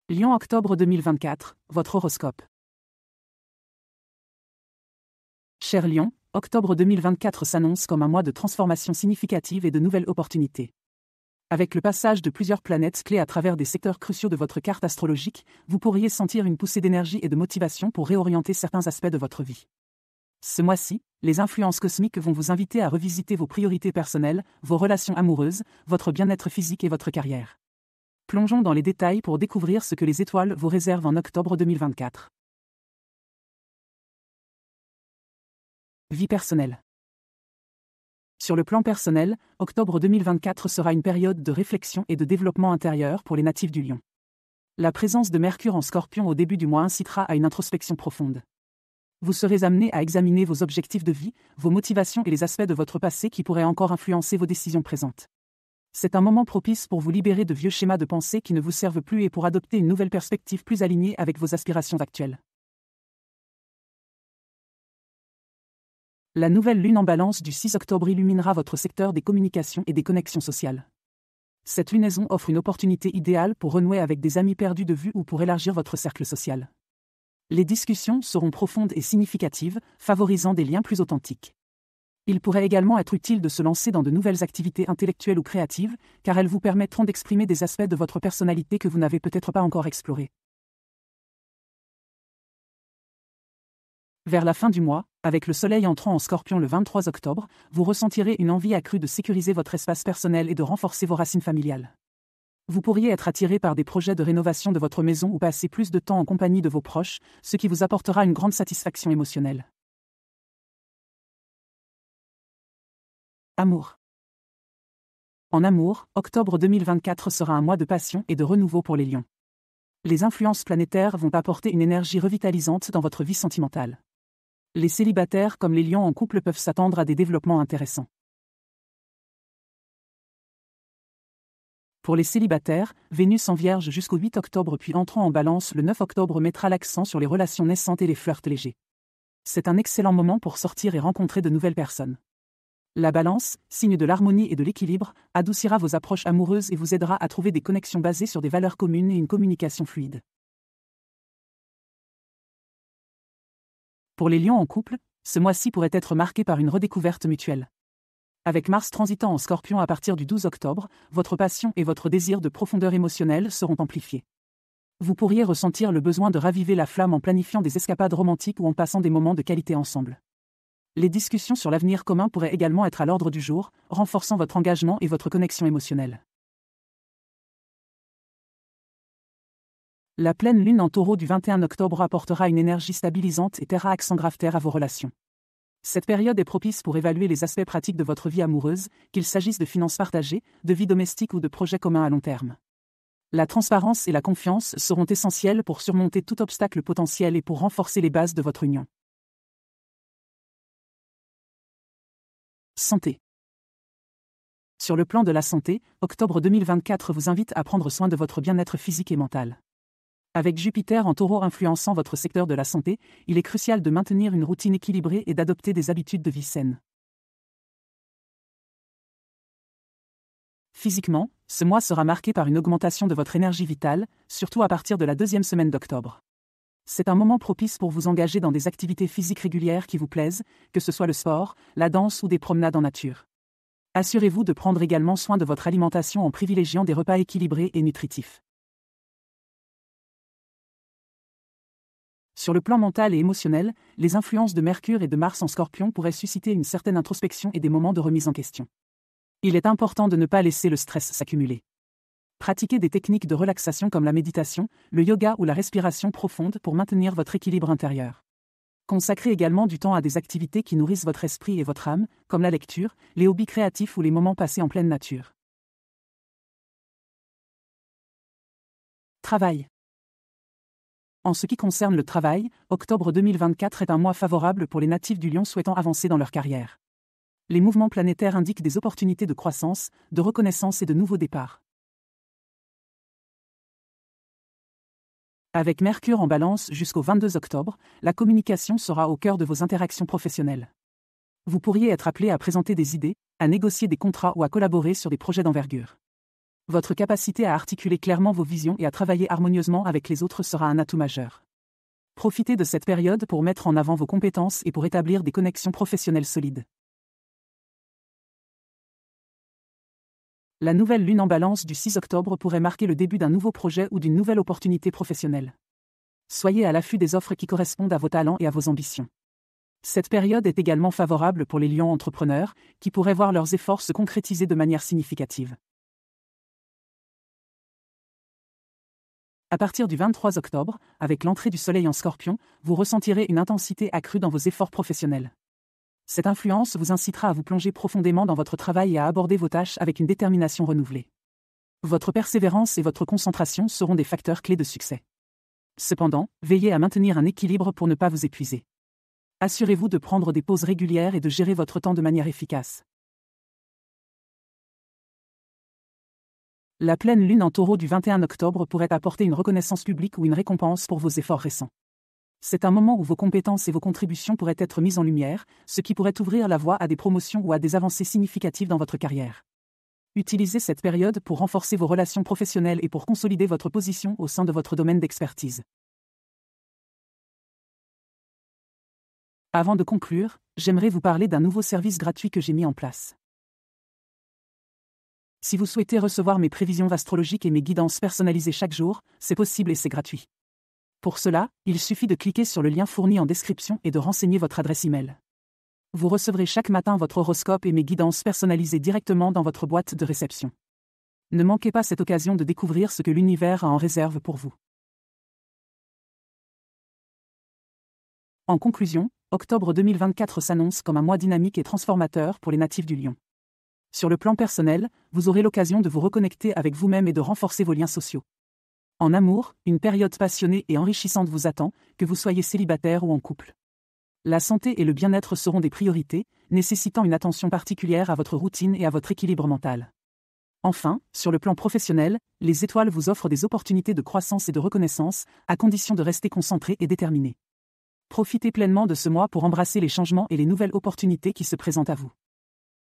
Lion octobre 2024, votre horoscope. Cher Lion, octobre 2024 s'annonce comme un mois de transformation significative et de nouvelles opportunités. Avec le passage de plusieurs planètes clés à travers des secteurs cruciaux de votre carte astrologique, vous pourriez sentir une poussée d'énergie et de motivation pour réorienter certains aspects de votre vie. Ce mois-ci, les influences cosmiques vont vous inviter à revisiter vos priorités personnelles, vos relations amoureuses, votre bien-être physique et votre carrière. Plongeons dans les détails pour découvrir ce que les étoiles vous réservent en octobre 2024. Vie personnelle. Sur le plan personnel, octobre 2024 sera une période de réflexion et de développement intérieur pour les natifs du Lion. La présence de Mercure en Scorpion au début du mois incitera à une introspection profonde. Vous serez amené à examiner vos objectifs de vie, vos motivations et les aspects de votre passé qui pourraient encore influencer vos décisions présentes. C'est un moment propice pour vous libérer de vieux schémas de pensée qui ne vous servent plus et pour adopter une nouvelle perspective plus alignée avec vos aspirations actuelles. La nouvelle lune en Balance du 6 octobre illuminera votre secteur des communications et des connexions sociales. Cette lunaison offre une opportunité idéale pour renouer avec des amis perdus de vue ou pour élargir votre cercle social. Les discussions seront profondes et significatives, favorisant des liens plus authentiques. Il pourrait également être utile de se lancer dans de nouvelles activités intellectuelles ou créatives, car elles vous permettront d'exprimer des aspects de votre personnalité que vous n'avez peut-être pas encore explorés. Vers la fin du mois, avec le soleil entrant en Scorpion le 23 octobre, vous ressentirez une envie accrue de sécuriser votre espace personnel et de renforcer vos racines familiales. Vous pourriez être attiré par des projets de rénovation de votre maison ou passer plus de temps en compagnie de vos proches, ce qui vous apportera une grande satisfaction émotionnelle. Amour. En amour, octobre 2024 sera un mois de passion et de renouveau pour les lions. Les influences planétaires vont apporter une énergie revitalisante dans votre vie sentimentale. Les célibataires comme les lions en couple peuvent s'attendre à des développements intéressants. Pour les célibataires, Vénus en Vierge jusqu'au 8 octobre puis entrant en Balance le 9 octobre mettra l'accent sur les relations naissantes et les flirts légers. C'est un excellent moment pour sortir et rencontrer de nouvelles personnes. La Balance, signe de l'harmonie et de l'équilibre, adoucira vos approches amoureuses et vous aidera à trouver des connexions basées sur des valeurs communes et une communication fluide. Pour les lions en couple, ce mois-ci pourrait être marqué par une redécouverte mutuelle. Avec Mars transitant en Scorpion à partir du 12 octobre, votre passion et votre désir de profondeur émotionnelle seront amplifiés. Vous pourriez ressentir le besoin de raviver la flamme en planifiant des escapades romantiques ou en passant des moments de qualité ensemble. Les discussions sur l'avenir commun pourraient également être à l'ordre du jour, renforçant votre engagement et votre connexion émotionnelle. La pleine lune en Taureau du 21 octobre apportera une énergie stabilisante et terra accent grave-terre à vos relations. Cette période est propice pour évaluer les aspects pratiques de votre vie amoureuse, qu'il s'agisse de finances partagées, de vie domestique ou de projets communs à long terme. La transparence et la confiance seront essentielles pour surmonter tout obstacle potentiel et pour renforcer les bases de votre union. Santé. Sur le plan de la santé, octobre 2024 vous invite à prendre soin de votre bien-être physique et mental. Avec Jupiter en Taureau influençant votre secteur de la santé, il est crucial de maintenir une routine équilibrée et d'adopter des habitudes de vie saines. Physiquement, ce mois sera marqué par une augmentation de votre énergie vitale, surtout à partir de la deuxième semaine d'octobre. C'est un moment propice pour vous engager dans des activités physiques régulières qui vous plaisent, que ce soit le sport, la danse ou des promenades en nature. Assurez-vous de prendre également soin de votre alimentation en privilégiant des repas équilibrés et nutritifs. Sur le plan mental et émotionnel, les influences de Mercure et de Mars en Scorpion pourraient susciter une certaine introspection et des moments de remise en question. Il est important de ne pas laisser le stress s'accumuler. Pratiquez des techniques de relaxation comme la méditation, le yoga ou la respiration profonde pour maintenir votre équilibre intérieur. Consacrez également du temps à des activités qui nourrissent votre esprit et votre âme, comme la lecture, les hobbies créatifs ou les moments passés en pleine nature. Travail. En ce qui concerne le travail, octobre 2024 est un mois favorable pour les natifs du Lion souhaitant avancer dans leur carrière. Les mouvements planétaires indiquent des opportunités de croissance, de reconnaissance et de nouveaux départs. Avec Mercure en Balance jusqu'au 22 octobre, la communication sera au cœur de vos interactions professionnelles. Vous pourriez être appelé à présenter des idées, à négocier des contrats ou à collaborer sur des projets d'envergure. Votre capacité à articuler clairement vos visions et à travailler harmonieusement avec les autres sera un atout majeur. Profitez de cette période pour mettre en avant vos compétences et pour établir des connexions professionnelles solides. La nouvelle lune en Balance du 6 octobre pourrait marquer le début d'un nouveau projet ou d'une nouvelle opportunité professionnelle. Soyez à l'affût des offres qui correspondent à vos talents et à vos ambitions. Cette période est également favorable pour les lions entrepreneurs, qui pourraient voir leurs efforts se concrétiser de manière significative. À partir du 23 octobre, avec l'entrée du soleil en Scorpion, vous ressentirez une intensité accrue dans vos efforts professionnels. Cette influence vous incitera à vous plonger profondément dans votre travail et à aborder vos tâches avec une détermination renouvelée. Votre persévérance et votre concentration seront des facteurs clés de succès. Cependant, veillez à maintenir un équilibre pour ne pas vous épuiser. Assurez-vous de prendre des pauses régulières et de gérer votre temps de manière efficace. La pleine lune en Taureau du 21 octobre pourrait apporter une reconnaissance publique ou une récompense pour vos efforts récents. C'est un moment où vos compétences et vos contributions pourraient être mises en lumière, ce qui pourrait ouvrir la voie à des promotions ou à des avancées significatives dans votre carrière. Utilisez cette période pour renforcer vos relations professionnelles et pour consolider votre position au sein de votre domaine d'expertise. Avant de conclure, j'aimerais vous parler d'un nouveau service gratuit que j'ai mis en place. Si vous souhaitez recevoir mes prévisions astrologiques et mes guidances personnalisées chaque jour, c'est possible et c'est gratuit. Pour cela, il suffit de cliquer sur le lien fourni en description et de renseigner votre adresse email. Vous recevrez chaque matin votre horoscope et mes guidances personnalisées directement dans votre boîte de réception. Ne manquez pas cette occasion de découvrir ce que l'univers a en réserve pour vous. En conclusion, octobre 2024 s'annonce comme un mois dynamique et transformateur pour les natifs du Lion. Sur le plan personnel, vous aurez l'occasion de vous reconnecter avec vous-même et de renforcer vos liens sociaux. En amour, une période passionnée et enrichissante vous attend, que vous soyez célibataire ou en couple. La santé et le bien-être seront des priorités, nécessitant une attention particulière à votre routine et à votre équilibre mental. Enfin, sur le plan professionnel, les étoiles vous offrent des opportunités de croissance et de reconnaissance, à condition de rester concentré et déterminé. Profitez pleinement de ce mois pour embrasser les changements et les nouvelles opportunités qui se présentent à vous.